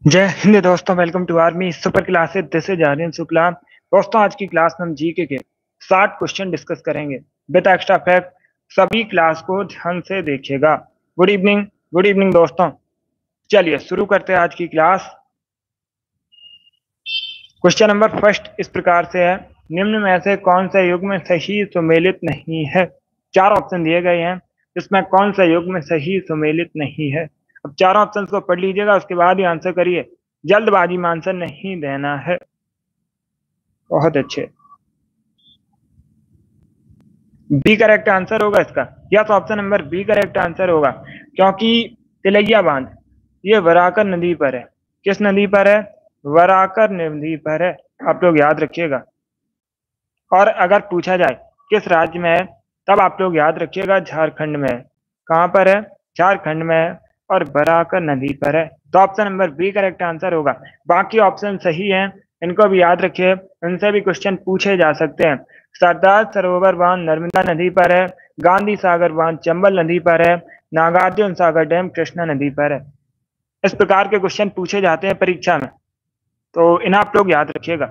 जय हिंद दोस्तों, welcome to army super classes. This is Aryan Shukla. दोस्तों, आज की क्लास में हम जीके के 60 क्वेश्चन डिस्कस करेंगे विद एक्स्ट्रा फैक्ट। सभी क्लास को ध्यान से देखिएगा। गुड इवनिंग, गुड इवनिंग दोस्तों। चलिए शुरू करते हैं आज की क्लास। क्वेश्चन नंबर फर्स्ट इस प्रकार से है, निम्न में से कौन सा युग्म सही सुमेलित नहीं है। चार ऑप्शन दिए गए हैं, इसमें कौन सा युग्म सही सुमेलित नहीं है। अब चारों ऑप्शन को पढ़ लीजिएगा, उसके बाद ही आंसर करिए। जल्दबाजी में आंसर नहीं देना है। बहुत अच्छे। बी करेक्ट आंसर होगा इसका। या तो option number B correct answer होगा, क्योंकि तिलैया बांध ये वराकर नदी पर है। किस नदी पर है? वराकर नदी पर है। आप लोग याद रखिएगा। और अगर पूछा जाए किस राज्य में है, तब आप लोग याद रखिएगा झारखंड में है। कहाँ पर है? झारखंड में है और बराकर नदी पर है। तो option number B correct answer होगा। बाकी ऑप्शन सही हैं, इनको भी याद रखिए, इनसे भी क्वेश्चन पूछे जा सकते हैं। सरदार सरोवर बांध नर्मदा नदी पर है, गांधी सागर बांध चंबल नदी पर है, नागार्जुन सागर डैम कृष्णा नदी पर है। इस प्रकार के क्वेश्चन पूछे जाते हैं परीक्षा में, तो इन्हें आप लोग याद रखिएगा।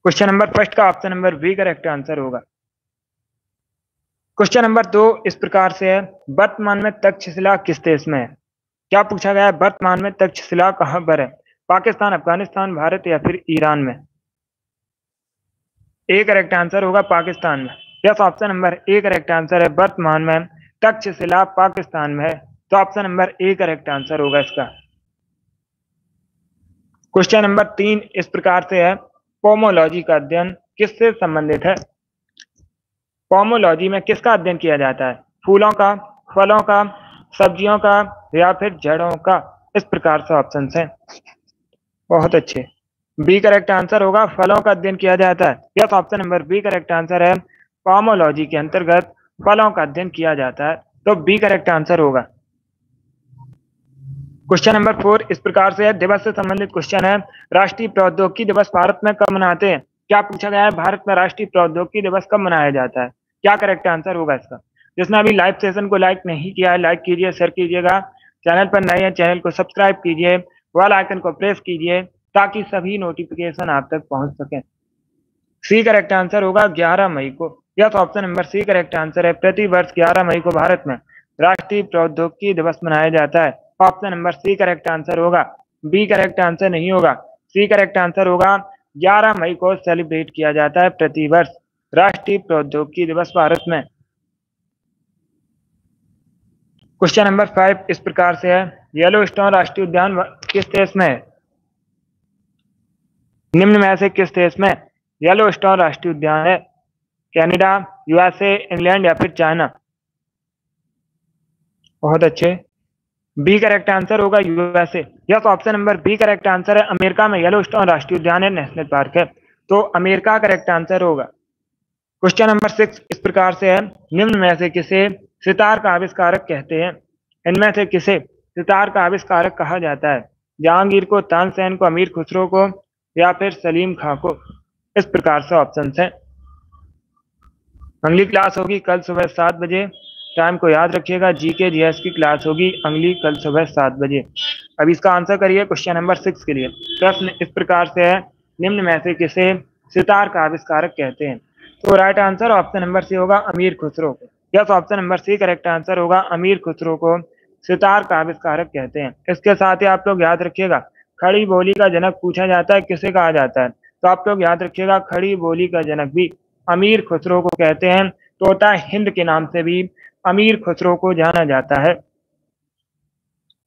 क्वेश्चन नंबर फर्स्ट का option number B correct answer होगा। क्वेश्चन नंबर 2 इस प्रकार से है, वर्तमान में तक्षशिला किस देश में है। क्या पूछा गया है? वर्तमान में तक्षशिला कहां पर है? पाकिस्तान, अफगानिस्तान, भारत या फिर ईरान में। ए करेक्ट आंसर होगा पाकिस्तान में। Yes, option number A correct answer है। वर्तमान में तक्षशिला पाकिस्तान में है, तो option number A correct answer होगा इसका। क्वेश्चन नंबर 3 इस प्रकार से है, पोमोलॉजी का अध्ययन किससे संबंधित है। पोमोलॉजी में किसका अध्ययन किया जाता है? फूलों का, फलों का, सब्जियों का या फिर जड़ों का। इस प्रकार से ऑप्शन हैं। बहुत अच्छे। बी करेक्ट आंसर होगा, फलों का अध्ययन किया जाता है। Yes, option number B correct answer है। पोमोलॉजी के अंतर्गत फलों का अध्ययन किया जाता है, तो बी करेक्ट आंसर होगा। क्वेश्चन नंबर 4 इस प्रकार से है, दिवस से संबंधित क्वेश्चन है, राष्ट्रीय प्रौद्योगिकी दिवस भारत में कब मनाते हैं। क्या पूछा गया है? भारत में राष्ट्रीय प्रौद्योगिकी दिवस कब मनाया जाता है। क्या करेक्ट आंसर होगा इसका? जिसने अभी लाइव सेशन को लाइक नहीं किया है, लाइक कीजिए, शेयर कीजिएगा। चैनल पर नए हैं, चैनल को सब्सक्राइब कीजिए, बेल आइकन को प्रेस कीजिए, ताकि सभी नोटिफिकेशन आप तक पहुंच सके। सी करेक्ट आंसर होगा 11 मई को। Yes, option number C correct answer है। प्रति वर्ष 11 मई को भारत में राष्ट्रीय प्रौद्योगिकी दिवस मनाया जाता है। Option number C correct answer होगा। बी करेक्ट आंसर नहीं होगा, सी करेक्ट आंसर होगा। 11 मई को सेलिब्रेट किया जाता है प्रति वर्ष राष्ट्रीय प्रौद्योगिकी दिवस भारत में। क्वेश्चन नंबर 5 इस प्रकार से है, येलोस्टोन राष्ट्रीय उद्यान किस देश में है। निम्न में से किस देश में येलोस्टोन राष्ट्रीय उद्यान है? कनाडा, यूएसए, इंग्लैंड या फिर चाइना। बहुत अच्छे। बी करेक्ट आंसर होगा USA. Yes, option number B correct answer है। अमेरिका में येलोस्टोन राष्ट्रीय उद्यान है, नेशनल पार्क है, तो अमेरिका करेक्ट आंसर होगा। क्वेश्चन नंबर 6 इस प्रकार से है, निम्न में से किसे सितार का आविष्कारक कहते हैं। इनमें से किसे सितार का आविष्कारक कहा जाता है? जहांगीर को, तानसेन को, अमीर खुसरो को या फिर सलीम खां को। इस प्रकार से ऑप्शन है। अगली क्लास होगी कल सुबह 7 बजे। टाइम को याद रखिएगा। जीके जीएस की क्लास होगी अगली कल सुबह 7 बजे। अब इसका आंसर करिए क्वेश्चन नंबर 6 के लिए। प्रश्न इस प्रकार से है, निम्न में से किसे सितार का आविष्कारक कहते हैं। तो right answer option number C होगा, अमीर खुसरो को। Yes, option number C correct answer होगा, अमीर खुसरो को सितार का आविष्कारक कहते हैं। इसके साथ ही आप लोग याद रखिएगा, खड़ी बोली का जनक पूछा जाता है, किसे कहा जाता है? तो आप लोग याद रखिएगा, खड़ी बोली का जनक भी अमीर खुसरो को कहते हैं। तोता हिंद के नाम से भी अमीर खुसरो को जाना जाता है।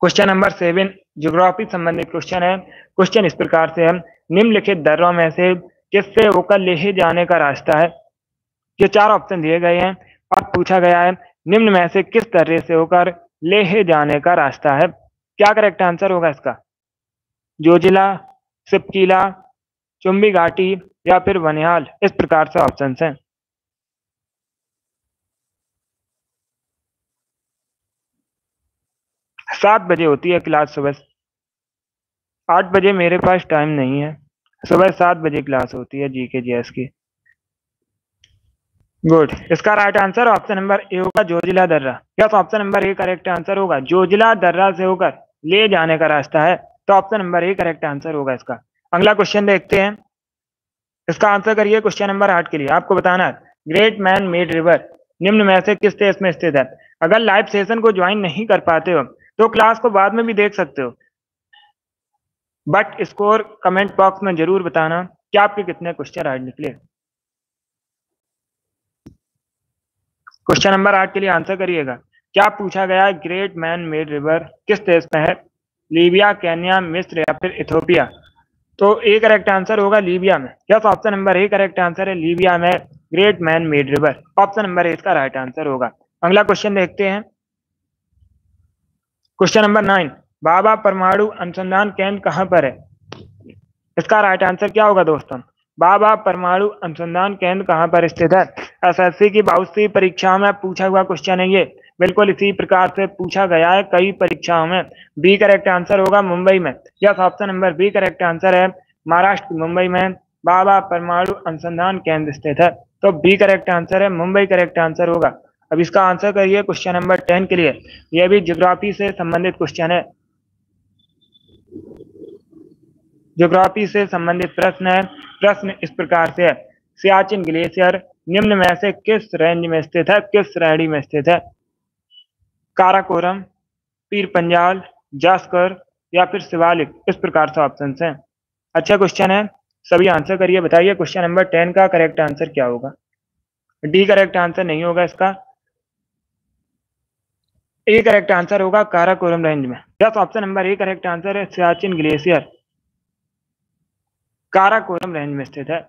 क्वेश्चन नंबर 7 ज्योग्राफी संबंधित क्वेश्चन है। क्वेश्चन इस प्रकार से है, निम्नलिखित दर्रों में से किससे होकर लेह जाने का रास्ता है। ये चार ऑप्शन दिए गए हैं और पूछा गया है, निम्न में से किस दर्रे से होकर लेह जाने का रास्ता है। क्या करेक्ट आंसर होगा इसका? जोजिला, सिपकीला, चुम्बी घाटी या फिर बनिहाल। इस प्रकार से ऑप्शन हैं। 7 बजे होती है क्लास सुबह। 8 बजे मेरे पास टाइम नहीं है, सुबह 7 बजे क्लास होती है जीके जीएस की। गुड। इसका right answer option number A होगा, जोजिला दर्रा। Yes, option number A correct answer होगा। जोजिला दर्रा से होकर ले जाने का रास्ता है, तो option number A correct answer होगा इसका। अगला क्वेश्चन देखते हैं, इसका आंसर करिए। क्वेश्चन नंबर 8 के लिए आपको बताना है, ग्रेट मैन मेड रिवर निम्न में से किस देश में स्थित है। अगर लाइव सेशन को ज्वाइन नहीं कर पाते हो तो क्लास को बाद में भी देख सकते हो, बट स्कोर कमेंट बॉक्स में जरूर बताना कि आपके कितने क्वेश्चन राइट निकले। क्वेश्चन नंबर 8 के लिए आंसर करिएगा। क्या पूछा गया है, ग्रेट मैन मेड रिवर किस देश में है। लीबिया, केन्या, मिस्र या फिर इथोपिया। तो ए करेक्ट आंसर होगा लीबिया में। Yes, option number A correct answer है, लीबिया में great man made river. Option number ए इसका राइट आंसर होगा। अगला क्वेश्चन देखते हैं, क्वेश्चन नंबर 9, बाबा परमाणु अनुसंधान केंद्र कहां पर है। इसका राइट आंसर क्या होगा दोस्तों, बाबा परमाणु अनुसंधान केंद्र कहां पर स्थित है। एसएससी की बहुत सी परीक्षाओं में पूछा हुआ क्वेश्चन है ये, बिल्कुल इसी प्रकार से पूछा गया है कई परीक्षाओं में। बी करेक्ट आंसर होगा मुंबई में। Yes, option number B correct answer है, महाराष्ट्र मुंबई में बाबा परमाणु अनुसंधान केंद्र स्थित है। तो बी करेक्ट आंसर है, मुंबई करेक्ट आंसर होगा। अब इसका आंसर करिए क्वेश्चन नंबर 10 के लिए। यह भी ज्योग्राफी से संबंधित क्वेश्चन है, ज्योग्राफी से संबंधित प्रश्न है। प्रश्न इस प्रकार से है, सियाचिन ग्लेशियर निम्न में से किस रेंज में स्थित है, किस श्रेणी में स्थित है। काराकोरम, पीर पंजाल, जास्कर या फिर शिवालिक, इस प्रकार से ऑप्शन हैं। अच्छा क्वेश्चन है, सभी आंसर करिए। बताइए क्वेश्चन नंबर 10 का करेक्ट आंसर क्या होगा। डी करेक्ट आंसर नहीं होगा इसका, ए करेक्ट आंसर होगा काराकोरम रेंज में। Yes, option number A correct answer है, सियाचिन ग्लेशियर काराकोरम रेंज में स्थित है।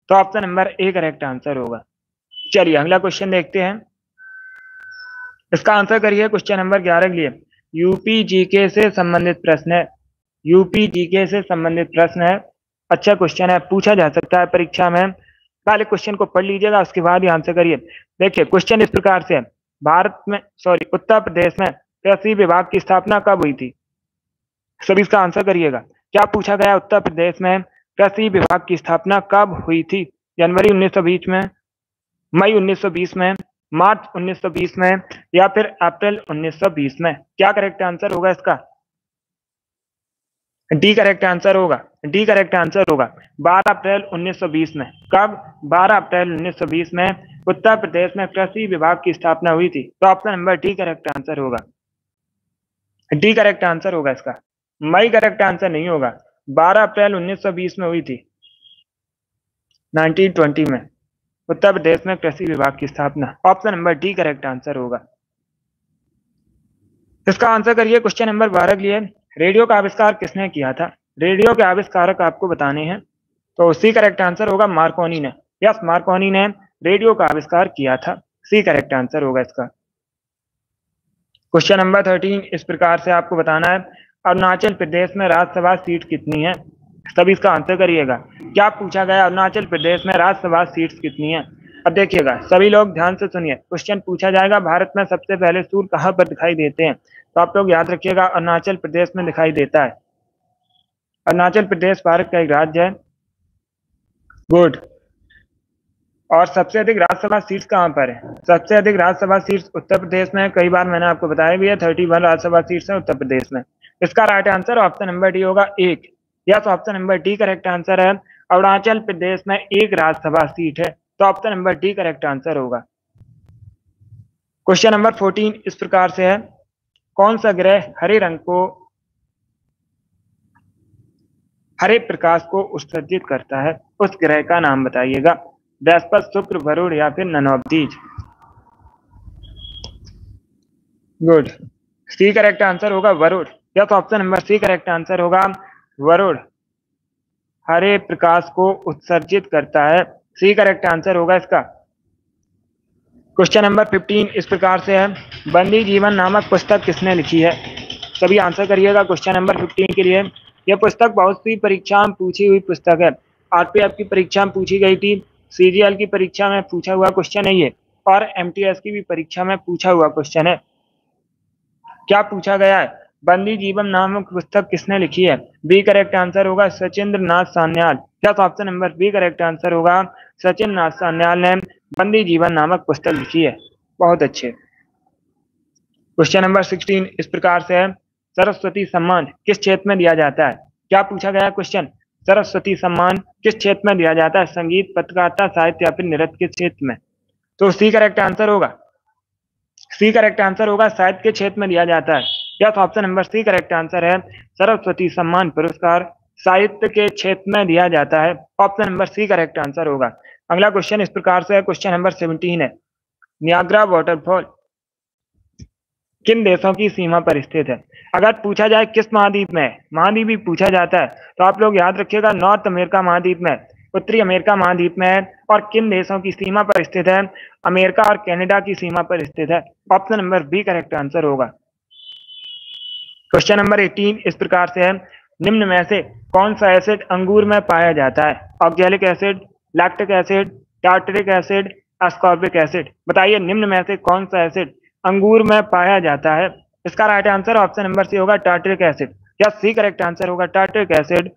तो option number A correct answer होगा। चलिए अगला क्वेश्चन देखते हैं, इसका आंसर करिए क्वेश्चन नंबर 11 के लिए। यूपी जीके से संबंधित प्रश्न है, यूपी जीके से संबंधित प्रश्न है। अच्छा क्वेश्चन है, पूछा जा सकता है परीक्षा में। पहले क्वेश्चन को पढ़ लीजिएगा, उसके बाद ही आंसर करिए। देखिए क्वेश्चन इस प्रकार से है, उत्तर प्रदेश में कृषि विभाग की स्थापना कब हुई थी। सभी इसका आंसर करिएगा। क्या पूछा गया, उत्तर प्रदेश में कृषि विभाग की स्थापना कब हुई थी। जनवरी 1920 में, मई 1920 में, मार्च 1920 में या फिर अप्रैल 1920 में। क्या करेक्ट आंसर होगा इसका, डी करेक्ट आंसर होगा, डी करेक्ट आंसर होगा 12 अप्रैल 1920 में। कब, 12 अप्रैल 1920 में उत्तर प्रदेश में कृषि विभाग की स्थापना हुई थी। तो option number D correct answer होगा, डी करेक्ट आंसर होगा इसका। मई करेक्ट आंसर नहीं होगा, 12 अप्रैल 1920 में हुई थी, 1920 में उत्तर प्रदेश में कृषि विभाग की स्थापना। Option number D correct answer होगा। इसका आंसर करिए क्वेश्चन नंबर 12 के लिए। रेडियो का आविष्कार किसने किया था। रेडियो के आविष्कारक आपको बताने हैं, तो सी करेक्ट आंसर होगा मार्कोनी ने। यस, मार्कोनी ने रेडियो का आविष्कार किया था, सी करेक्ट आंसर होगा इसका। क्वेश्चन नंबर 13 इस प्रकार से आपको बताना है, अरुणाचल प्रदेश में राज्यसभा सीट कितनी है। सभी इसका आंसर करिएगा। क्या पूछा गया, अरुणाचल प्रदेश में राज्यसभा सीट्स कितनी है। अब देखिएगा सभी लोग ध्यान से सुनिए, क्वेश्चन पूछा जाएगा, भारत में सबसे पहले सूर्य कहां पर दिखाई देते हैं। तो आप लोग याद रखिएगा, अरुणाचल प्रदेश में दिखाई देता है। अरुणाचल प्रदेश भारत का एक राज्य है। गुड। और सबसे अधिक राज्यसभा सीट्स कहां पर है। सबसे अधिक राज्यसभा सीट्स उत्तर प्रदेश में, कई बार मैंने आपको बताया भी है, 31 राज्यसभा सीट्स हैं उत्तर प्रदेश में। इसका right answer option number D होगा, एक। Yes, option number D correct answer है, अरुणाचल प्रदेश में एक राज्यसभा सीट है। तो option number D correct answer होगा। क्वेश्चन नंबर 14 इस प्रकार से है, कौन सा ग्रह हरे प्रकाश को उत्सर्जित करता है, उस ग्रह का नाम बताइएगा। बृहस्पति, शुक्र, वरुण या फिर none of these. Good. C correct answer होगा Varun. Yes, option number C correct answer होगा, वरुण हरे प्रकाश को उत्सर्जित करता है, सी करेक्ट आंसर होगा इसका। क्वेश्चन नंबर 15 इस प्रकार से है, बंदी जीवन नामक पुस्तक किसने लिखी है। सभी आंसर करिएगा क्वेश्चन नंबर 15 के लिए। यह पुस्तक बहुत सी परीक्षा में पूछी हुई पुस्तक है। आरपीएफ की परीक्षा में पूछी गई थी, सीजीएल की परीक्षा में पूछा हुआ क्वेश्चन है ये, और एमटीएस की भी परीक्षा में पूछा हुआ क्वेश्चन है। क्या पूछा गया है, बंदी जीवन नामक पुस्तक किसने लिखी है। बी करेक्ट आंसर होगा, सचिंद्र नाथ सान्याल। क्या option number B correct answer होगा, सचिंद्र नाथ सान्याल ने बंदी जीवन नामक पुस्तक लिखी है। बहुत अच्छे। क्वेश्चन नंबर 16 इस प्रकार से है, सरस्वती सम्मान किस क्षेत्र में दिया जाता है? क्या पूछा गया क्वेश्चन? सरस्वती सम्मान किस क्षेत्र में दिया जाता है? संगीत, पत्रकारिता, साहित्य या फिर नृत्य के क्षेत्र में? तो सी करेक्ट आंसर होगा। सी करेक्ट आंसर होगा, साहित्य के क्षेत्र में दिया जाता है। Yes, option number C correct answer है। सरस्वती सम्मान पुरस्कार साहित्य के क्षेत्र में दिया जाता है। Option number C correct answer होगा। अगला क्वेश्चन इस प्रकार से है, क्वेश्चन नंबर 17 है, नियाग्रा वाटरफॉल किन देशों की सीमा पर स्थित है? अगर पूछा जाए किस महाद्वीप में, महाद्वीप भी पूछा जाता है, तो आप लोग याद रखिएगा नॉर्थ अमेरिका महाद्वीप में, उत्तरी अमेरिका महाद्वीप में है। और किन देशों की सीमा पर स्थित है? अमेरिका और कनाडा की सीमा पर स्थित है। Option number B correct answer होगा। क्वेश्चन नंबर 18 इस प्रकार से है, निम्न में से कौन सा एसिड अंगूर में पाया जाता है? Oxalic acid, lactic acid, tartaric acid, ascorbic acid. बताइए निम्न में से कौन सा एसिड अंगूर में पाया जाता है? इसका right answer option number C होगा, टार्टरिक एसिड। या सी करेक्ट आंसर होगा, टार्टरिक एसिड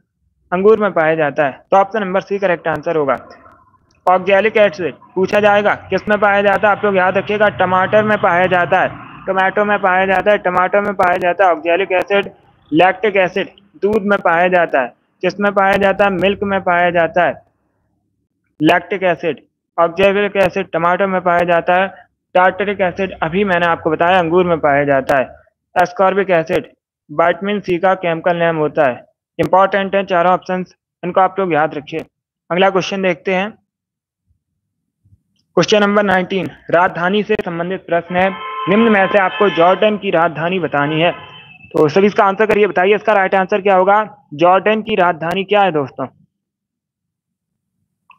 अंगूर में पाया जाता है। तो option number C correct answer होगा। ऑक्जेलिक एसिड पूछा जाएगा किस में पाया जाता है? आप लोग याद रखिएगा टमाटर में पाया जाता है, टमाटो में पाया जाता है, टमाटर में पाया जाता है ऑक्जेलिक एसिड। लैक्टिक एसिड दूध में पाया जाता है, किस में पाया जाता है? मिल्क में पाया जाता है लैक्टिक एसिड। ऑक्जेलिक एसिड टमाटर में पाया जाता है। टार्टरिक एसिड अभी मैंने आपको बताया अंगूर में पाया जाता है। एस्कॉर्बिक एसिड विटामिन सी का केमिकल नेम होता है। इंपॉर्टेंट है चारों ऑप्शंस, इनको आप लोग याद रखिए। अगला क्वेश्चन देखते हैं, क्वेश्चन नंबर 19 राजधानी से संबंधित प्रश्न है, निम्न में से आपको जॉर्डन की राजधानी बतानी है। तो सभी इसका आंसर करिए, बताइए इसका राइट आंसर क्या होगा? जॉर्डन की राजधानी क्या है दोस्तों?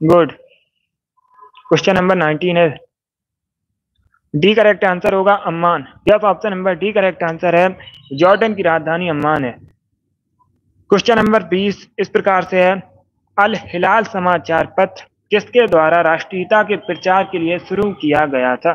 गुड। क्वेश्चन नंबर 19 है, डी करेक्ट आंसर होगा Amman. Yes, option number D correct answer है, जॉर्डन की राजधानी अम्मान है। क्वेश्चन नंबर 20 इस प्रकार से है, अल हिलाल समाचार पत्र किसके द्वारा राष्ट्रीयता के प्रचार के लिए शुरू किया गया था?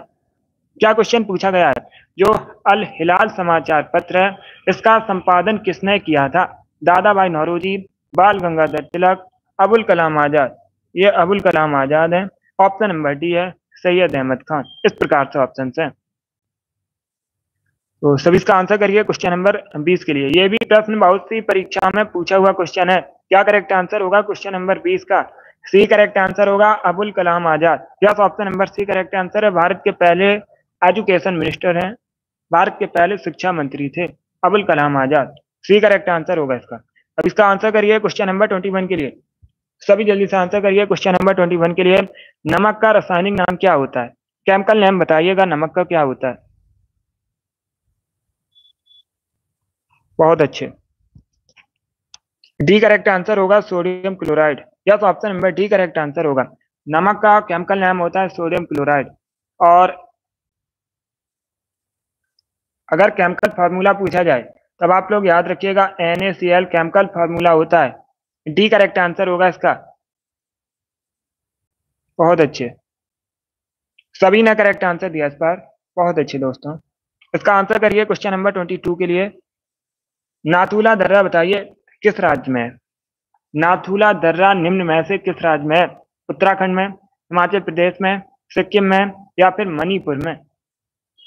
क्या क्वेश्चन पूछा गया है? जो अल हिलाल समाचार पत्र है इसका संपादन किसने किया था? दादा भाई नौरोजी, बाल गंगाधर तिलक, अबुल कलाम आजाद। ये अबुल कलाम आजाद है। ऑप्शन नंबर डी है, सैयद अहमद खान। इस प्रकार से ऑप्शन है। तो सभी इसका आंसर करिए क्वेश्चन नंबर 20 के लिए। ये भी प्रश्न बहुत सी परीक्षा में पूछा हुआ क्वेश्चन है। क्या करेक्ट आंसर होगा क्वेश्चन नंबर 20 का? सी करेक्ट आंसर होगा, Abul Kalam Azad. Yes, option number C correct answer है। भारत के पहले एजुकेशन मिनिस्टर हैं, भारत के पहले शिक्षा मंत्री थे अबुल कलाम आजाद। सी करेक्ट आंसर होगा इसका। अब इसका आंसर करिए क्वेश्चन नंबर 21 के लिए। सभी जल्दी से आंसर करिए क्वेश्चन नंबर 21 के लिए। नमक का रासायनिक नाम क्या होता है? केमिकल नेम बताइएगा नमक का क्या होता है। बहुत अच्छे। डी करेक्ट आंसर होगा, sodium chloride. Yes, option number D correct answer होगा। नमक का केमिकल नेम होता है सोडियम क्लोराइड। और अगर केमिकल फार्मूला पूछा जाए तब आप लोग याद रखिएगा NaCl केमिकल फार्मूला होता है। डी करेक्ट आंसर होगा इसका। बहुत अच्छे, सभी ने करेक्ट आंसर दिया इस बार। बहुत अच्छे दोस्तों। इसका आंसर करिए क्वेश्चन नंबर 22 के लिए। नाथुला दर्रा बताइए किस राज्य में है? नाथुला दर्रा निम्न में से किस राज्य में है? उत्तराखंड में, हिमाचल प्रदेश में, सिक्किम में या फिर मणिपुर में?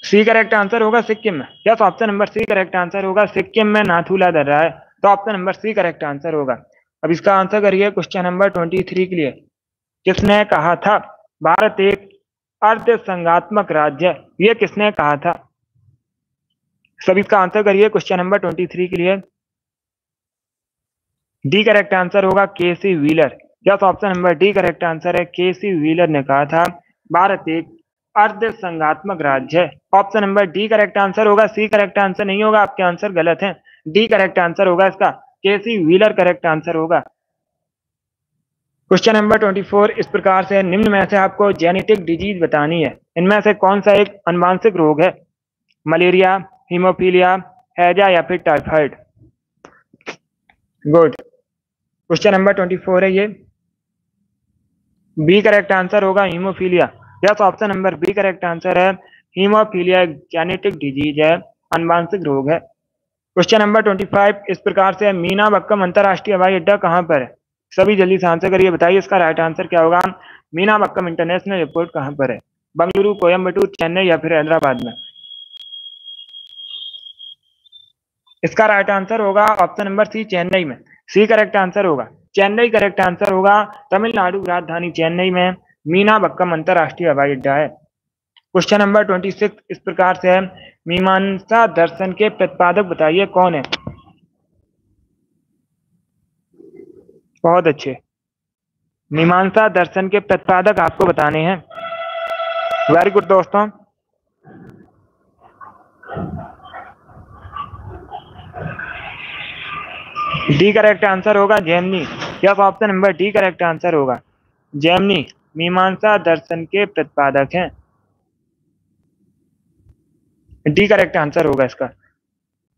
सी करेक्ट आंसर होगा सिक्किम में। Yes, option number C correct answer होगा, सिक्किम में नाथुला दर्रा है। तो option number C correct answer होगा। अब इसका आंसर करिए क्वेश्चन नंबर 23 के लिए। किसने कहा था भारत एक अर्ध संघात्मक राज्य है? ये किसने कहा था? सभी इसका आंसर करिए क्वेश्चन नंबर 23 के लिए। डी करेक्ट आंसर होगा K C Wheeler. Yes, option number D correct answer है, केसी व्हीलर ने कहा था भारत एक अर्ध संघात्मक राज्य है। Option number D correct answer होगा, सी करेक्ट आंसर नहीं होगा, आपके आंसर गलत है। डी करेक्ट आंसर होगा इसका, केसी व्हीलर करेक्ट आंसर होगा। क्वेश्चन नंबर 24 इस प्रकार से, निम्न में से आपको जेनेटिक डिजीज बतानी है, इनमें से कौन सा एक अनुवांशिक रोग है? मलेरिया, हीमोफीलिया, हैजा या फिर टाइफाइड? गुड। क्वेश्चन नंबर 24 है ये, बी करेक्ट आंसर होगा haemophilia. Yes, option number B correct answer है, हीमोफीलिया एक जेनेटिक डिजीज है, अनुवांशिक रोग है। क्वेश्चन नंबर 25 इस प्रकार से, मीना बक्कम अंतरराष्ट्रीय हवाई अड्डा कहां पर है? सभी जल्दी से आंसर करिए, बताइए इसका राइट आंसर क्या होगा? मीनाबक्कम इंटरनेशनल एयरपोर्ट कहाँ पर है? बंगलुरु, कोयम्बटूर, चेन्नई या फिर हैदराबाद में? इसका राइट आंसर होगा ऑप्शन नंबर सी, चेन्नई में। सी करेक्ट आंसर होगा। चेन्नई करेक्ट आंसर होगा। तमिलनाडु राजधानी चेन्नई में मीनाबक्कम अंतरराष्ट्रीय हवाई अड्डा है। क्वेश्चन नंबर 26 इस प्रकार से है, मीमांसा दर्शन के प्रतिपादक बताइए कौन है? बहुत अच्छे, मीमांसा दर्शन के प्रतिपादक आपको बताने हैं। वेरी गुड दोस्तों। डी करेक्ट आंसर होगा Jaimini. Yes, option number D correct answer होगा। जैमिनी मीमांसा दर्शन के प्रतिपादक हैं। डी करेक्ट आंसर होगा इसका।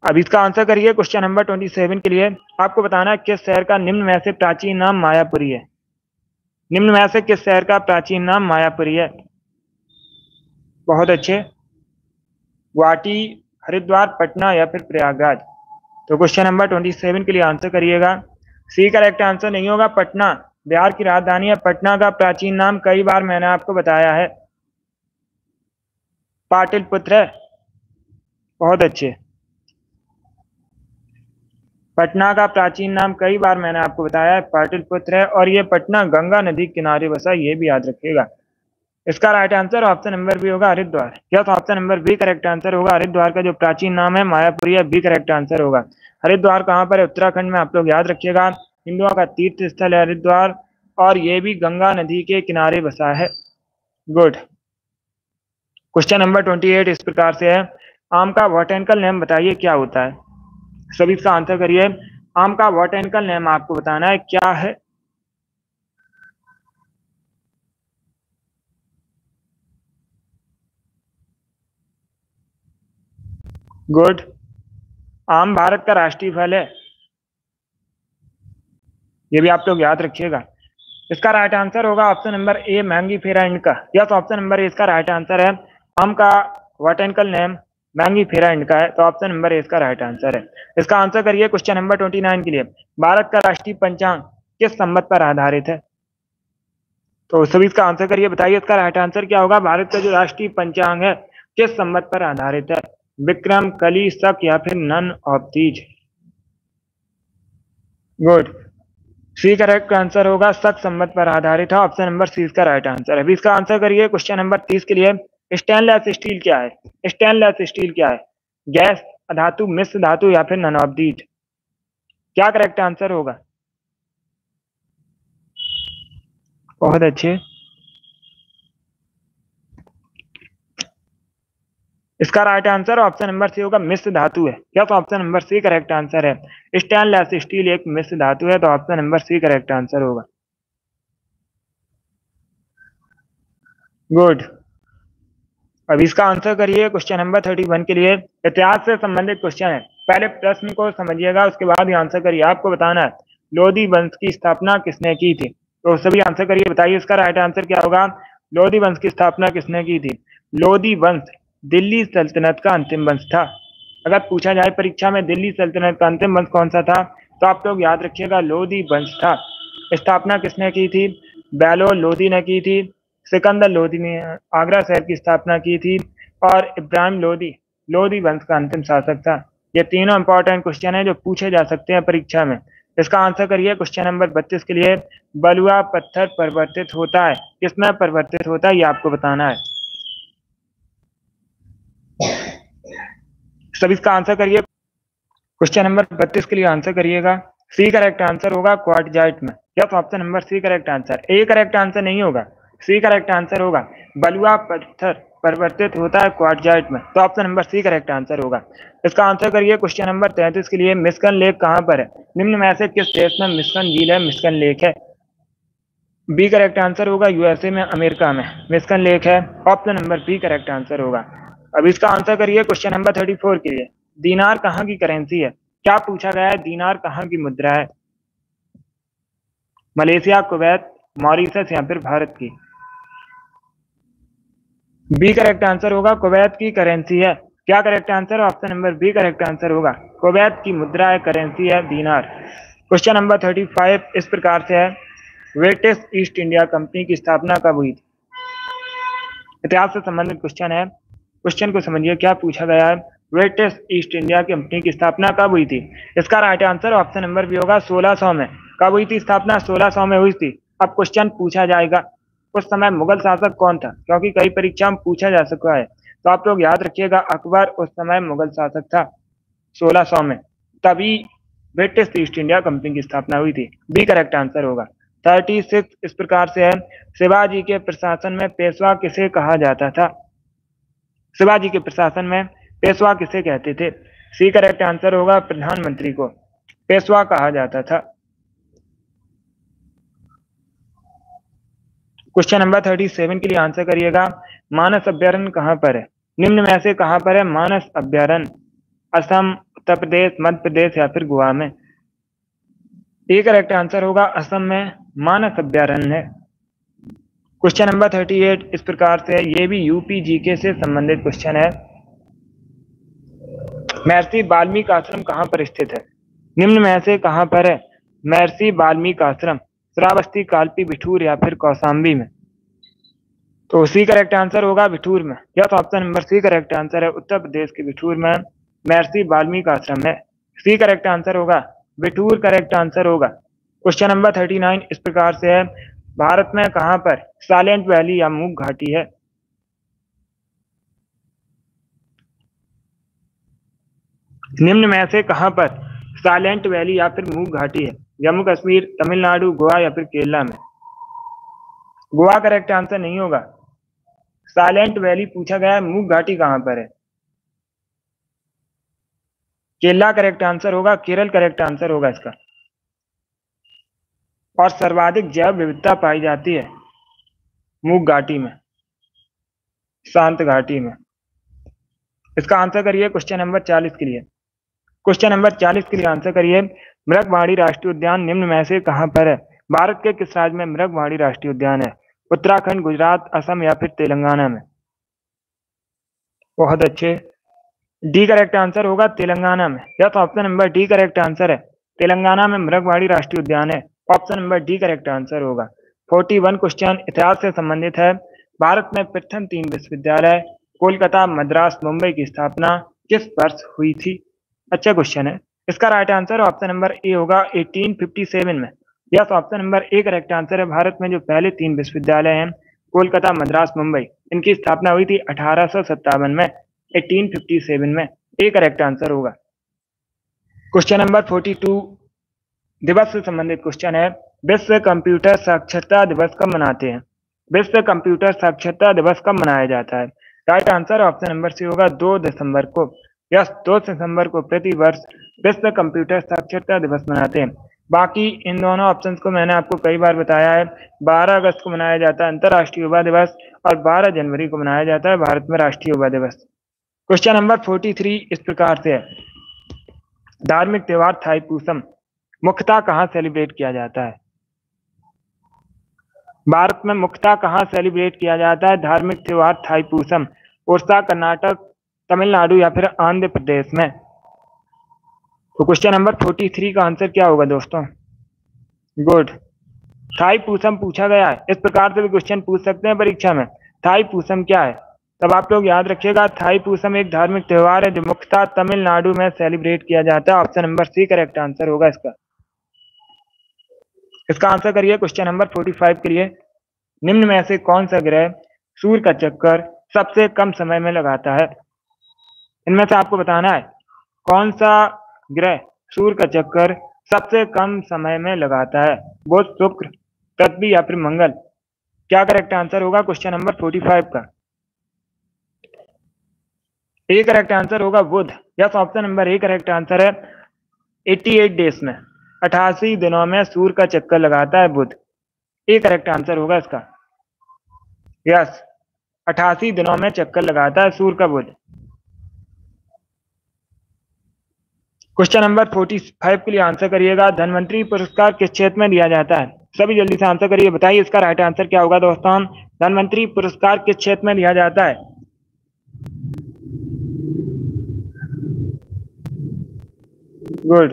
अब इसका आंसर करिए। क्वेश्चन नंबर 27 के लिए आपको बताना है किस शहर का निम्न में से प्राचीन नाम मायापुरी है? निम्न में से किस शहर का प्राचीन नाम मायापुरी है? बहुत अच्छे, गुवाहाटी, हरिद्वार, पटना या फिर प्रयागराज? तो क्वेश्चन नंबर 27 के लिए आंसर करिएगा। सी करेक्ट आंसर नहीं होगा, पटना। बिहार की राजधानी है पटना का प्राचीन नाम कई बार मैंने आपको बताया है, पाटलिपुत्र है। बहुत अच्छे, पटना का प्राचीन नाम कई बार मैंने आपको बताया है, पाटलिपुत्र है। और ये पटना गंगा नदी किनारे बसा, ये भी याद रखिएगा। इसका right answer option number B होगा, Haridwar. Yes, option number B correct answer होगा। हरिद्वार का जो प्राचीन नाम है मायापुरी है, बी करेक्ट आंसर होगा। हरिद्वार कहाँ पर है? उत्तराखंड में। आप लोग याद रखिएगा, हिंदुओं का तीर्थ स्थल है हरिद्वार, और ये भी गंगा नदी के किनारे बसा है। गुड। क्वेश्चन नंबर 28 इस प्रकार से है, आम का बॉटैनिकल नेम बताइए क्या होता है? सभी इसका आंसर करिए। आम का बॉटैनिकल नेम आपको बताना है क्या है? गुड। आम भारत का राष्ट्रीय फल है, ये भी आप लोग याद रखिएगा। इसका राइट आंसर होगा ऑप्शन नंबर ए, Mangifera indica. Yes, option number ए इसका राइट आंसर है। आम का बॉटैनिकल नेम मैंगीफेरा इंडिका है, तो ऑप्शन नंबर ए इसका राइट आंसर है। इसका आंसर करिए। क्वेश्चन नंबर 29 के लिए, भारत का राष्ट्रीय पंचांग किस संवत पर आधारित है? तो सभी इसका आंसर करिए, बताइए इसका राइट आंसर क्या होगा? भारत का जो राष्ट्रीय पंचांग है किस संवत पर आधारित है? विक्रम, कली, शक या फिर none of these? Good. C correct answer होगा, शक संवत पर आधारित है। ऑप्शन नंबर सी इसका राइट आंसर है। अभी इसका आंसर करिए। क्वेश्चन नंबर 30 के लिए, स्टेनलेस स्टील क्या है? स्टेनलेस स्टील क्या है? गैस, धातु, मिश्र धातु या फिर नन ऑफ दीज? क्या करेक्ट आंसर होगा? बहुत अच्छे, इसका right answer option number C होगा, मिश्र धातु है। क्या? तो option number C correct answer है। स्टेनलेस स्टील एक मिश्र धातु है, तो option number C correct answer होगा। गुड। अब इसका आंसर करिए। क्वेश्चन नंबर 31 के लिए इतिहास से संबंधित क्वेश्चन है। पहले प्रश्न को समझिएगा, उसके बाद ही आंसर करिए। आपको बताना है लोधी वंश की स्थापना किसने की थी? तो सभी आंसर करिए, बताइए इसका राइट आंसर क्या होगा? लोधी वंश की स्थापना किसने की थी? लोधी वंश दिल्ली सल्तनत का अंतिम वंश था। अगर पूछा जाए परीक्षा में दिल्ली सल्तनत का अंतिम वंश कौन सा था, तो आप लोग याद रखिएगा लोधी वंश था। स्थापना किसने की थी? बैलोर लोधी ने की थी, सिकंदर लोधी ने आगरा शहर की स्थापना की थी, और इब्राहिम लोधी लोधी वंश का अंतिम शासक था। ये तीनों इंपॉर्टेंट क्वेश्चन है जो पूछे जा सकते हैं परीक्षा में। इसका आंसर करिए। क्वेश्चन नंबर 32 के लिए, बलुआ पत्थर परिवर्तित होता है, किसमें परिवर्तित होता है, ये आपको बताना है। सब इसका आंसर करिए। क्वेश्चन नंबर 32 के लिए आंसर करिएगा। सी करेक्ट आंसर होगा क्वार्टजाइट में। Yes, option number C correct answer. A correct answer नहीं होगा, सी करेक्ट आंसर होगा। बलुआ पत्थर परिवर्तित होता है क्वार्टजाइट में, तो option number C correct answer होगा। इसका आंसर करिए। क्वेश्चन नंबर 33 के लिए, मिस्कन लेक कहां पर है? निम्न में से किस देश में मिस्कन झील है, मिस्कन लेक है? बी करेक्ट आंसर होगा, यूएसए में, अमेरिका में मिस्कन लेक है। Option number B correct answer होगा। अब इसका आंसर करिए। क्वेश्चन नंबर 34 के लिए, दीनार कहाँ की करेंसी है? क्या पूछा गया है? दीनार कहाँ की मुद्रा है? मलेशिया, कुवैत, मॉरिशस या फिर भारत की? बी करेक्ट आंसर होगा, कुवैत की करेंसी है। क्या correct answer? Option number B correct answer होगा। कुवैत की मुद्रा है, करेंसी है दीनार। क्वेश्चन नंबर 35 इस प्रकार से है, ब्रिटिश ईस्ट इंडिया कंपनी की स्थापना कब हुई थी? इतिहास से संबंधित क्वेश्चन है। क्वेश्चन को समझिए क्या पूछा गया है। ब्रिटिश ईस्ट इंडिया कंपनी की स्थापना कब हुई थी? इसका right answer option number B होगा 1600 में। कब हुई थी स्थापना? 1600 में हुई थी। अब क्वेश्चन पूछा जाएगा उस समय मुगल शासक कौन था, क्योंकि कई परीक्षा में पूछा जा चुका है। तो आप लोग याद रखिएगा अकबर उस समय मुगल शासक था 1600 में, तभी ब्रिटिश ईस्ट इंडिया कंपनी की स्थापना हुई थी। बी करेक्ट आंसर होगा। 36 इस प्रकार से है, शिवाजी के प्रशासन में पेशवा किसे कहा जाता था? शिवाजी के प्रशासन में पेशवा किसे कहते थे? सी करेक्ट आंसर होगा, प्रधानमंत्री को पेशवा कहा जाता था। क्वेश्चन नंबर 37 के लिए आंसर करिएगा। मानस अभ्यारण्य कहां पर है? निम्न में से कहां पर है मानस अभ्यारण्य? असम, उत्तर प्रदेश, मध्य प्रदेश या फिर गोवा में? ए करेक्ट आंसर होगा असम में मानस अभ्यारण्य है। क्वेश्चन नंबर 38 इस प्रकार से है, ये भी यूपी जीके से संबंधित क्वेश्चन है। महर्षि वाल्मीकि आश्रम कहां पर स्थित है? निम्न में से कहां पर है महर्षि वाल्मीकि आश्रम? श्रावस्ती, कालपी, बिठूर या फिर कौशाम्बी में? तो सी करेक्ट आंसर होगा बिठूर में। यह तो option number C correct answer है, उत्तर प्रदेश के बिठूर में महर्षि वाल्मीकि आश्रम है। सी करेक्ट आंसर होगा, बिठूर करेक्ट आंसर होगा। क्वेश्चन नंबर 39 इस प्रकार से है, भारत में कहां पर साइलेंट वैली या मूक घाटी है? निम्न में से कहां पर साइलेंट वैली या फिर मूक घाटी है? जम्मू कश्मीर, तमिलनाडु, गोवा या फिर केरला में? गोवा करेक्ट आंसर नहीं होगा। साइलेंट वैली पूछा गया है, मूक घाटी कहां पर है? केरला करेक्ट आंसर होगा, केरल करेक्ट आंसर होगा इसका। और सर्वाधिक जैव विविधता पाई जाती है मूक घाटी में, शांत घाटी में। इसका आंसर करिए क्वेश्चन नंबर 40 के लिए। क्वेश्चन नंबर 40 के लिए आंसर करिए, मृगवाड़ी राष्ट्रीय उद्यान निम्न में से कहां पर है? भारत के किस राज्य में मृगवाड़ी राष्ट्रीय उद्यान है? उत्तराखंड, गुजरात, असम या फिर तेलंगाना में? बहुत अच्छे, डी करेक्ट आंसर होगा तेलंगाना में। यह तो option number D correct answer है, तेलंगाना में मृगवाड़ी राष्ट्रीय उद्यान है। Option number D correct answer होगा। 41 क्वेश्चन इतिहास से संबंधित है। भारत में प्रथम 3 विश्वविद्यालय कोलकाता, मद्रास, मुंबई की स्थापना किस वर्ष हुई थी? अच्छा क्वेश्चन है। इसका right answer option number A होगा 1857 में। Yes, option number A correct answer है। भारत में जो पहले 3 विश्वविद्यालय हैं कोलकाता, मद्रास, मुंबई, इनकी स्थापना हुई थी 1857 में, 1857 में। ए करेक्ट आंसर होगा। क्वेश्चन नंबर 42 दिवस से संबंधित क्वेश्चन है, विश्व कंप्यूटर साक्षरता दिवस कब मनाते हैं? विश्व कंप्यूटर साक्षरता दिवस कब मनाया जाता है? Right answer option number C होगा 2 दिसंबर को। यस, 2 दिसंबर को प्रति वर्ष विश्व कंप्यूटर साक्षरता दिवस मनाते हैं। बाकी इन दोनों ऑप्शंस को मैंने आपको कई बार बताया है। 12 अगस्त को मनाया जाता है अंतर्राष्ट्रीय युवा दिवस और 12 जनवरी को मनाया जाता है भारत में राष्ट्रीय युवा दिवस। क्वेश्चन नंबर 43 इस प्रकार से है, धार्मिक त्योहार थाईपुसम मुख्यतः कहाँ सेलिब्रेट किया जाता है? भारत में मुख्यतः कहाँ सेलिब्रेट किया जाता है धार्मिक त्योहार थाईपुसम? उड़ीसा, कर्नाटक, तमिलनाडु या फिर आंध्र प्रदेश में? तो क्वेश्चन नंबर 43 का आंसर क्या होगा दोस्तों? गुड, थाईपुसम पूछा गया है। इस प्रकार से भी क्वेश्चन पूछ सकते हैं परीक्षा में, थाईपुसम क्या है? तब आप लोग याद रखिएगा, थाईपुसम एक धार्मिक त्योहार है जो मुख्यतः तमिलनाडु में सेलिब्रेट किया जाता है। Option number C correct answer होगा इसका। इसका आंसर करिए क्वेश्चन नंबर 45 के लिए, निम्न में से कौन सा ग्रह सूर्य का चक्कर सबसे कम समय में लगाता है? इनमें से आपको बताना है कौन सा ग्रह सूर्य का चक्कर सबसे कम समय में लगाता है। बुध, शुक्र, पृथ्वी या फिर मंगल? क्या करेक्ट आंसर होगा क्वेश्चन नंबर 45 का? ए करेक्ट आंसर होगा Budh. Yes, option number A correct answer है। 88 डेज में, 88 दिनों में सूर्य का चक्कर लगाता है बुध। ए करेक्ट आंसर होगा इसका। यस, 88 दिनों में चक्कर लगाता है सूर्य का बुध। क्वेश्चन नंबर 45 के लिए आंसर करिएगा, धनवंतरी पुरस्कार किस क्षेत्र में दिया जाता है? सभी जल्दी से आंसर करिए, बताइए इसका राइट आंसर क्या होगा दोस्तों? धनवंतरी पुरस्कार किस क्षेत्र में दिया जाता है? गुड,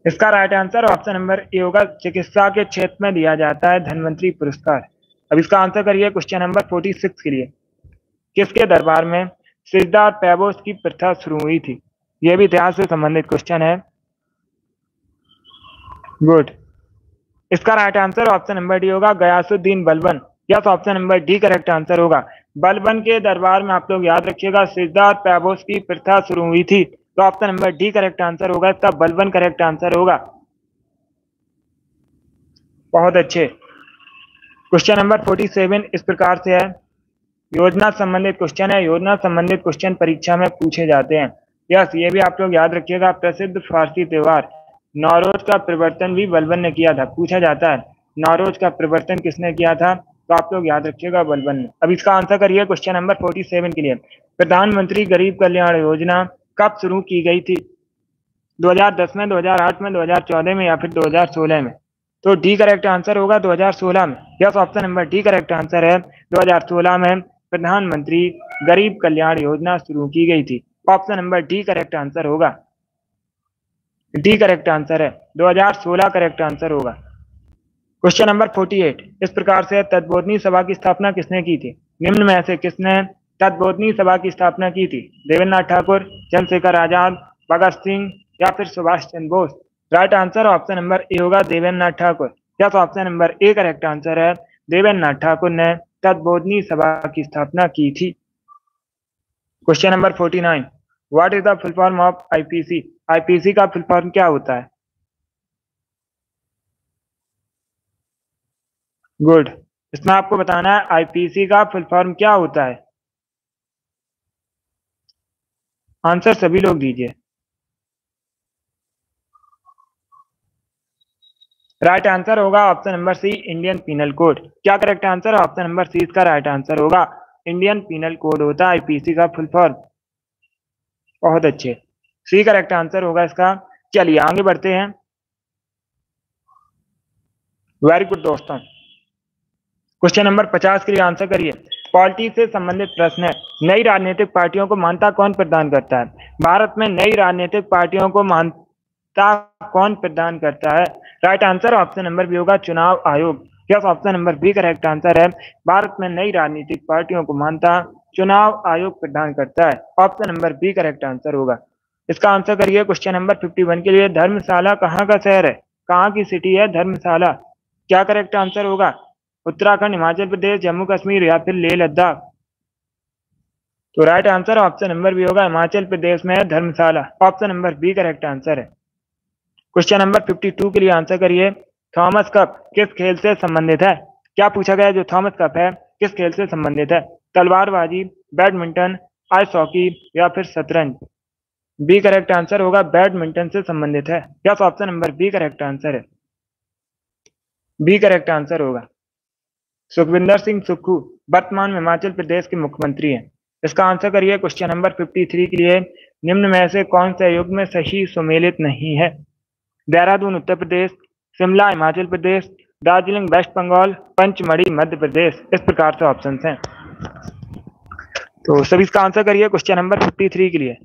इसका right answer option number A होगा, चिकित्सा के क्षेत्र में दिया जाता है धन्वंतरी पुरस्कार। अब इसका आंसर करिए क्वेश्चन नंबर 46 के लिए। किसके दरबार में सिजदा और पैबोस की प्रथा शुरू हुई थी? यह भी इतिहास से संबंधित क्वेश्चन है। गुड। इसका right answer option number D होगा, Ghiyasuddin Balban. Yes, option number D correct answer होगा। बलबन के दरबार में आप लोग याद रखिएगा सिजदा और पैबोस की प्रथा शुरू हुई थी, तो option number D correct answer होगा, इसका बलबन करेक्ट आंसर होगा। बहुत अच्छे। क्वेश्चन नंबर 47 इस प्रकार से है, योजना संबंधित क्वेश्चन है। योजना संबंधित क्वेश्चन परीक्षा में पूछे जाते हैं। यस, ये भी आप लोग याद रखिएगा। प्रसिद्ध फारसी त्योहार नौरोज का प्रवर्तन भी बलबन ने किया था, पूछा जाता है नौरोज का प्रवर्तन किसने किया था, तो आप लोग याद रखिएगा बलबन ने। अब इसका आंसर करिए क्वेश्चन नंबर 47 के लिए। प्रधानमंत्री गरीब कल्याण योजना कब शुरू की गई थी? 2010 में, 2008 में, 2014 में या फिर 2016 में? तो डी करेक्ट आंसर होगा 2016 में। Yes, option number D correct answer है। 2016 में प्रधानमंत्री गरीब कल्याण योजना शुरू की गई थी। Option number D correct answer होगा। डी करेक्ट आंसर है, 2016 करेक्ट आंसर होगा। क्वेश्चन नंबर 48 इस प्रकार से, तद्बोधनी सभा की स्थापना किसने की थी? निम्न में से किसने तद्बोधनी सभा की स्थापना की थी? देवेंद्रनाथ ठाकुर, चंद्रशेखर आजाद, भगत सिंह या फिर Subhash Chandra Bose? Right answer option number A होगा, Devendranath Thakur. Yes, option number A correct answer है। देवेंद्रनाथ ठाकुर ने तद्बोधनी सभा की स्थापना की थी। Question number 49 what is the full form of IPC? IPC का फुल फॉर्म क्या होता है? गुड। इसमें आपको बताना है आईपीसी का फुल फॉर्म क्या होता है। आंसर सभी लोग दीजिए। राइट आंसर होगा option number C, Indian penal code. क्या करेक्ट आंसर है? ऑप्शन नंबर सी इसका राइट आंसर होगा। इंडियन पीनल कोड होता है आईपीसी का फुल फॉर्म। बहुत अच्छे, सी करेक्ट आंसर होगा इसका। चलिए आगे बढ़ते हैं। वेरी गुड दोस्तों। क्वेश्चन नंबर 50 के लिए आंसर करिए। पॉलिटी से संबंधित प्रश्न है, नई राजनीतिक पार्टियों को मान्यता कौन प्रदान करता है? भारत में नई राजनीतिक पार्टियों को मान्यता कौन प्रदान करता है? Right answer option number B होगा, चुनाव आयोग। Yes, option number B correct answer है। भारत में नई राजनीतिक पार्टियों को मान्यता चुनाव आयोग प्रदान करता है। Option number B correct answer होगा। इसका आंसर करिए क्वेश्चन नंबर 51 के लिए। धर्मशाला कहाँ का शहर है? कहाँ की सिटी है धर्मशाला? क्या करेक्ट आंसर होगा? उत्तराखंड, हिमाचल प्रदेश, जम्मू कश्मीर या फिर लेह लद्दाख? तो right answer option number B होगा, हिमाचल प्रदेश में है Dharamshala. Option number B correct answer है। क्वेश्चन नंबर 52 के लिए आंसर करिए। थॉमस कप किस खेल से संबंधित है? क्या पूछा गया? जो थॉमस कप है किस खेल से संबंधित है? तलवारबाजी, बैडमिंटन, आइस हॉकी या फिर शतरंज? बी करेक्ट आंसर होगा, बैडमिंटन से संबंधित है। Yes, option number B correct answer है। बी करेक्ट आंसर होगा। सुखविंदर सिंह सुक्खू वर्तमान में हिमाचल प्रदेश के मुख्यमंत्री हैं। इसका आंसर करिए क्वेश्चन नंबर 53 के लिए। निम्न में से कौन सा युग में सही सुमेलित नहीं है? देहरादून उत्तर प्रदेश, शिमला हिमाचल प्रदेश, दार्जिलिंग वेस्ट बंगाल, पंचमढ़ी मध्य प्रदेश? इस प्रकार से ऑप्शन हैं। तो सभी इसका आंसर करिए क्वेश्चन नंबर 53 के लिए।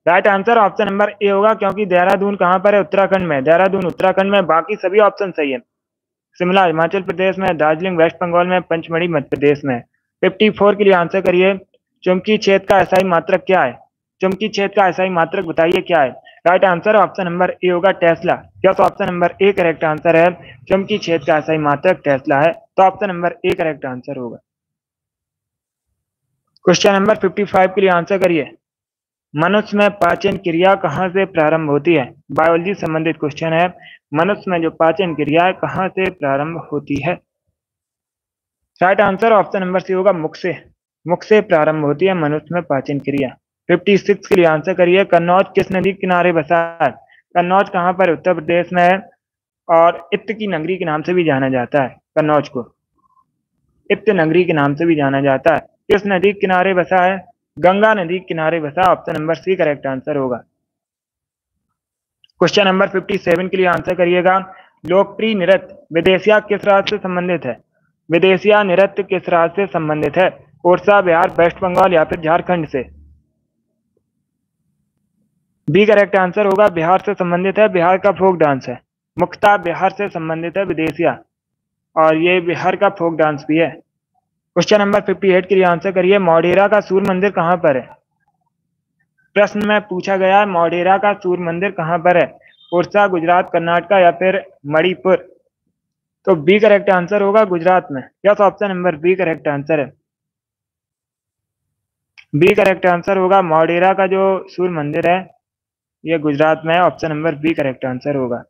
Right answer option number A होगा, क्योंकि देहरादून कहाँ पर है? उत्तराखंड में। देहरादून उत्तराखंड में, बाकी सभी ऑप्शन सही है। शिमला हिमाचल प्रदेश में, दार्जिलिंग वेस्ट बंगाल में, पंचमढ़ी मध्य प्रदेश में। 54 के लिए आंसर करिए। चुंबकीय क्षेत्र का एसआई मात्रक क्या है? चुंबकीय क्षेत्र का एसआई मात्रक बताइए क्या है? Right answer option number A होगा, Tesla. Yes, option number A correct answer है। चुंबकीय क्षेत्र का एसआई मात्रक टेस्ला है, तो option number A correct answer होगा। क्वेश्चन नंबर 55 के लिए आंसर करिए। मनुष्य में पाचन क्रिया कहाँ से प्रारंभ होती है? बायोलॉजी संबंधित क्वेश्चन है। मनुष्य में जो पाचन क्रिया है कहाँ से प्रारंभ होती है? Right answer option number C होगा, मुख से। मुख से प्रारंभ होती है मनुष्य में पाचन क्रिया। 56 के लिए आंसर करिए। कन्नौज किस नदी के किनारे बसा है? कन्नौज कहाँ पर? उत्तर प्रदेश में है, और इत्त की नगरी के नाम से भी जाना जाता है। कन्नौज को इत्त नगरी के नाम से भी जाना जाता है। किस नदी के किनारे बसा है? गंगा नदी के किनारे बसा। Option number C correct answer होगा। क्वेश्चन नंबर 57 के लिए आंसर करिएगा। लोकप्रिय नृत्य विदेशिया किस राज्य से संबंधित है? विदेशिया नृत्य किस राज्य से संबंधित है? उड़ीसा, बिहार, वेस्ट बंगाल या फिर झारखंड से? बी करेक्ट आंसर होगा बिहार से संबंधित है, बिहार का फोक डांस है। मुक्ता बिहार से संबंधित है, विदेशिया, और ये बिहार का फोक डांस भी है। क्वेश्चन नंबर 58 के लिए आंसर करिए, मोढेरा का सूर्य मंदिर कहाँ पर है? प्रश्न में पूछा गया मोढेरा का सूर्य मंदिर कहाँ पर है? उड़ीसा, गुजरात, कर्नाटक या फिर मणिपुर? तो बी करेक्ट आंसर होगा गुजरात में। Yes, option number B correct answer है। बी करेक्ट आंसर होगा, मोढेरा का जो सूर्य मंदिर है ये गुजरात में है। Option number B correct answer होगा।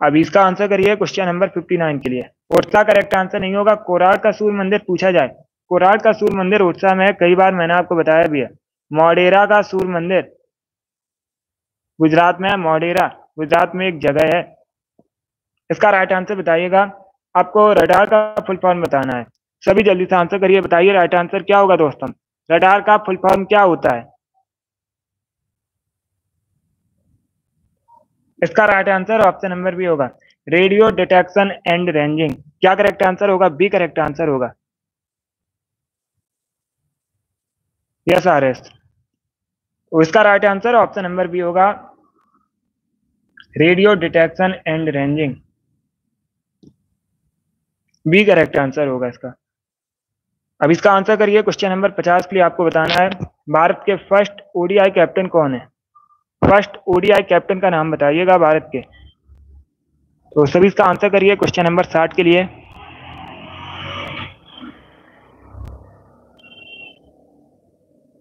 अब इसका आंसर करिए क्वेश्चन नंबर 59 के लिए। उड़ीसा करेक्ट आंसर नहीं होगा, कोराड़ का सूर्य मंदिर पूछा जाए, कोराड़ का सूर्य मंदिर उड़ीसा में है, कई बार मैंने आपको बताया भी है। मोढेरा का सूर्य मंदिर गुजरात में है, मोढेरा गुजरात में एक जगह है। इसका राइट आंसर बताइएगा, आपको रडार का फुल फॉर्म बताना है। सभी जल्दी से आंसर करिए, बताइए राइट आंसर क्या होगा दोस्तों। रडार का फुल फॉर्म क्या होता है? इसका right answer option number B होगा, रेडियो डिटेक्शन एंड रेंजिंग। क्या करेक्ट आंसर होगा? बी करेक्ट आंसर होगा। यस आर एस, इसका right answer option number B होगा, radio detection and ranging. B correct answer होगा इसका। अब इसका आंसर करिए क्वेश्चन नंबर 50 के लिए। आपको बताना है भारत के फर्स्ट ओडीआई कैप्टन कौन है? फर्स्ट ओडीआई कैप्टन का नाम बताइएगा भारत के। तो सभी इसका आंसर करिए क्वेश्चन नंबर 60 के लिए।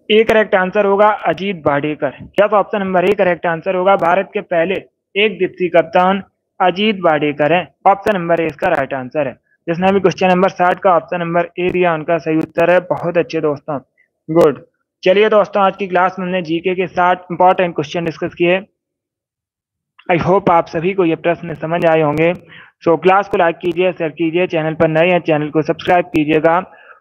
ए करेक्ट आंसर होगा अजीत वाडेकर। क्या? तो option number A correct answer होगा, भारत के पहले एक दिवसीय कप्तान अजीत वाडेकर है। ऑप्शन नंबर ए इसका राइट आंसर है। जिसने भी क्वेश्चन नंबर 60 का ऑप्शन नंबर ए दिया उनका सही उत्तर है। बहुत अच्छे दोस्तों, गुड। चलिए दोस्तों, आज की क्लास में हमने जीके के 60 इंपॉर्टेंट क्वेश्चन डिस्कस किए। आई होप आप सभी को ये प्रश्न समझ आए होंगे। सो क्लास को लाइक कीजिए, शेयर कीजिए, चैनल पर नए हैं चैनल को सब्सक्राइब कीजिएगा,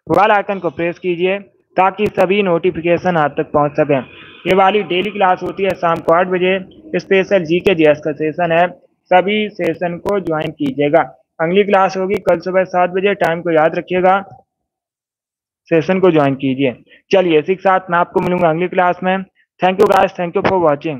बेल आइकन को प्रेस कीजिए ताकि सभी नोटिफिकेशन आप तक पहुंच सके। ये वाली डेली क्लास होती है शाम को 8 बजे, स्पेशल जीके जीएस का सेशन है, सभी सेशन को ज्वाइन कीजिएगा। अगली क्लास होगी कल सुबह 7 बजे, टाइम को याद रखिएगा, सेशन को ज्वाइन कीजिए। चलिए इसी के साथ मैं आपको मिलूंगा अगली क्लास में। Thank you guys, thank you for watching.